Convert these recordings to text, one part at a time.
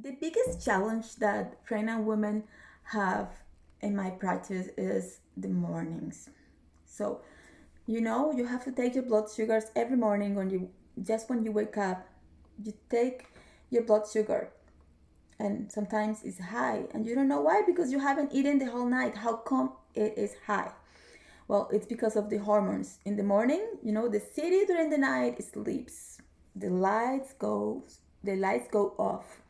The biggest challenge that pregnant women have in my practice is the mornings. So, you have to take your blood sugars every morning when you wake up. You take your blood sugar and sometimes it's high and you don't know why because you haven't eaten the whole night. How come it is high? Well, it's because of the hormones. In the morning, the city during the night sleeps. The lights go off.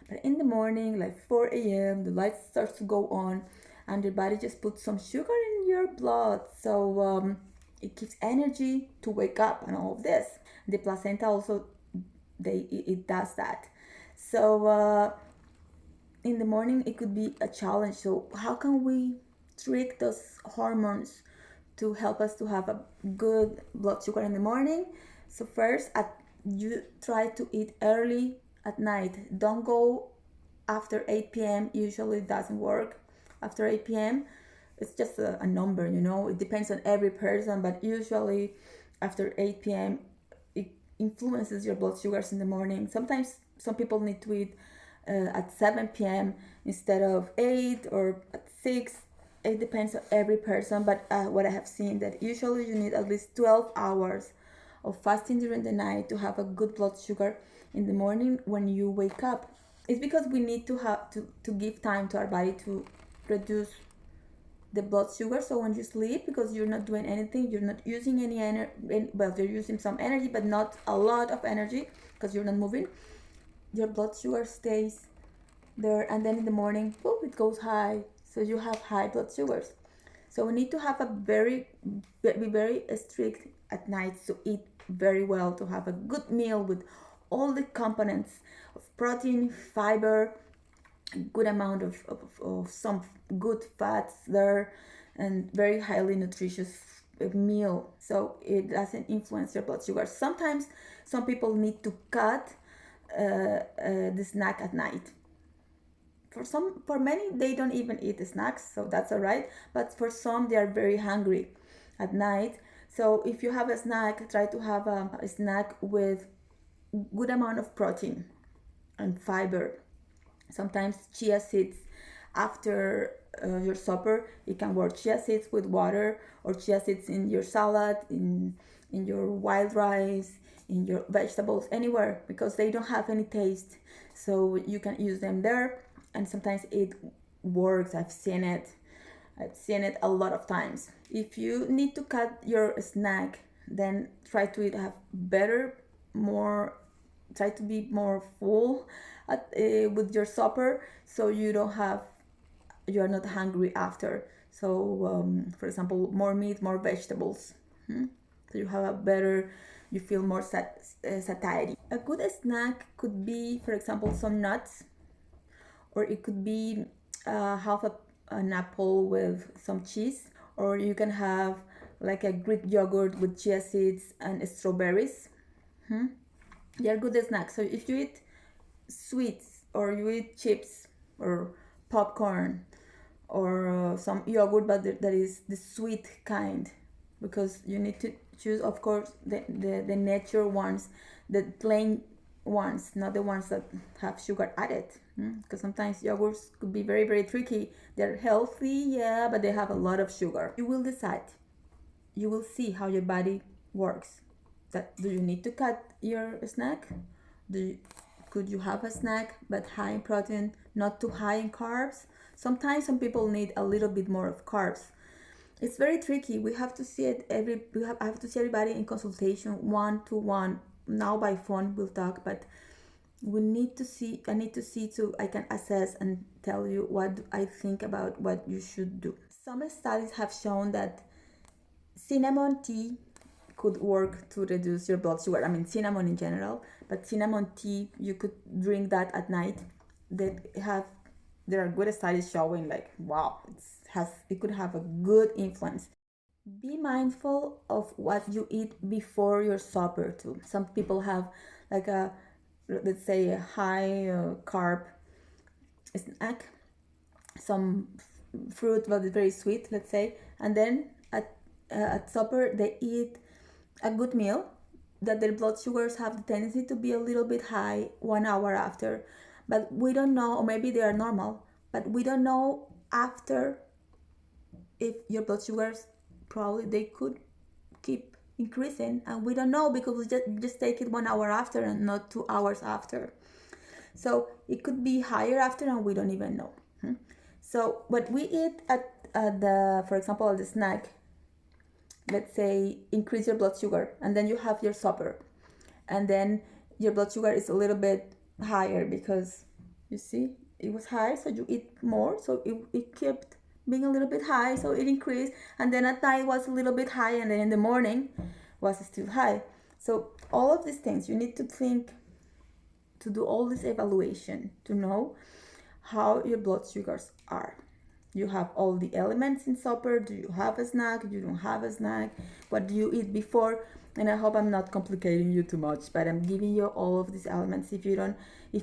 But in the morning, like 4 a.m., the light starts to go on, and your body just puts some sugar in your blood. So it gives energy to wake up and all of this. The placenta also, it does that. So in the morning, it could be a challenge. So how can we trick those hormones to help us to have a good blood sugar in the morning? So first, you try to eat early at night. Don't go after 8 p.m. Usually it doesn't work. After 8 p.m., it's just a number, It depends on every person, but usually after 8 p.m., it influences your blood sugars in the morning. Sometimes some people need to eat at 7 p.m. instead of 8 or at 6. It depends on every person, but what I have seen that usually you need at least 12 hours of fasting during the night to have a good blood sugar in the morning when you wake up. It's because we need to have to give time to our body to reduce the blood sugar. So when you sleep, because you're not doing anything, you're not using any energy. Well, you're using some energy, but not a lot of energy because you're not moving. Your blood sugar stays there, and then in the morning, boom, it goes high. So you have high blood sugars. So we need to have be very strict at night to eat very well, to have a good meal with all the components of protein, fiber, a good amount of some good fats there, and very highly nutritious meal so it doesn't influence your blood sugar. Sometimes some people need to cut the snack at night. For many, they don't even eat the snacks, so that's all right. But for some, they are very hungry at night. So if you have a snack, try to have a snack with good amount of protein and fiber. Sometimes chia seeds after your supper, it can work. Chia seeds with water, or chia seeds in your salad, in your wild rice, in your vegetables, anywhere, because they don't have any taste. So you can use them there, and sometimes it works. I've seen it a lot of times. If you need to cut your snack, then try to have better, more, try to be more full with your supper, so you are not hungry after. So for example, more meat, more vegetables. So you have a better, you feel more satiety. A good snack could be, for example, some nuts, or it could be half an apple with some cheese, or you can have like a Greek yogurt with chia seeds and strawberries. They are good snacks. So if you eat sweets, or you eat chips or popcorn, or some yogurt, but that is the sweet kind, because you need to choose, of course, the nature ones, the plain ones, not the ones that have sugar added. Because sometimes yogurts could be very, very tricky. They're healthy, yeah, but they have a lot of sugar. You will decide. You will see how your body works. That do you need to cut your snack? Could you have a snack but high in protein, not too high in carbs? Sometimes some people need a little bit more of carbs. It's very tricky. We have to see it I have to see everybody in consultation, 1-to-1. Now by phone we'll talk, but I need to see so I can assess and tell you what I think about what you should do. Some studies have shown that cinnamon tea could work to reduce your blood sugar. I mean, cinnamon in general, but cinnamon tea, you could drink that at night. There are good studies showing, like, wow, it could have a good influence. Be mindful of what you eat before your supper too. Some people have like let's say a high carb snack, some fruit but very sweet, let's say, and then at supper they eat a good meal, that their blood sugars have the tendency to be a little bit high 1 hour after. but we don't know, or maybe they are normal, but we don't know after if your blood sugars, probably they could keep increasing, and we don't know because we just take it 1 hour after and not 2 hours after. So it could be higher after and we don't even know. So what we eat at the, for example, at the snack, let's say increase your blood sugar, and then you have your supper, and then your blood sugar is a little bit higher because you see it was high, so you eat more, so it kept being a little bit high, so it increased, and then at night was a little bit high, and then in the morning was still high. So all of these things you need to think, to do all this evaluation to know how your blood sugars are. You have all the elements in supper. Do you have a snack? You don't have a snack? What do you eat before? And I hope I'm not complicating you too much, but I'm giving you all of these elements. If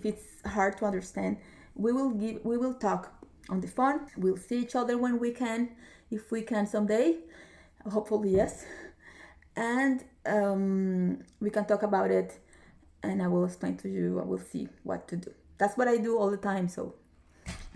it's hard to understand, we will talk on the phone. We'll see each other when we can, if we can someday. Hopefully, yes. And we can talk about it, and I will explain to you. I will see what to do. That's what I do all the time. So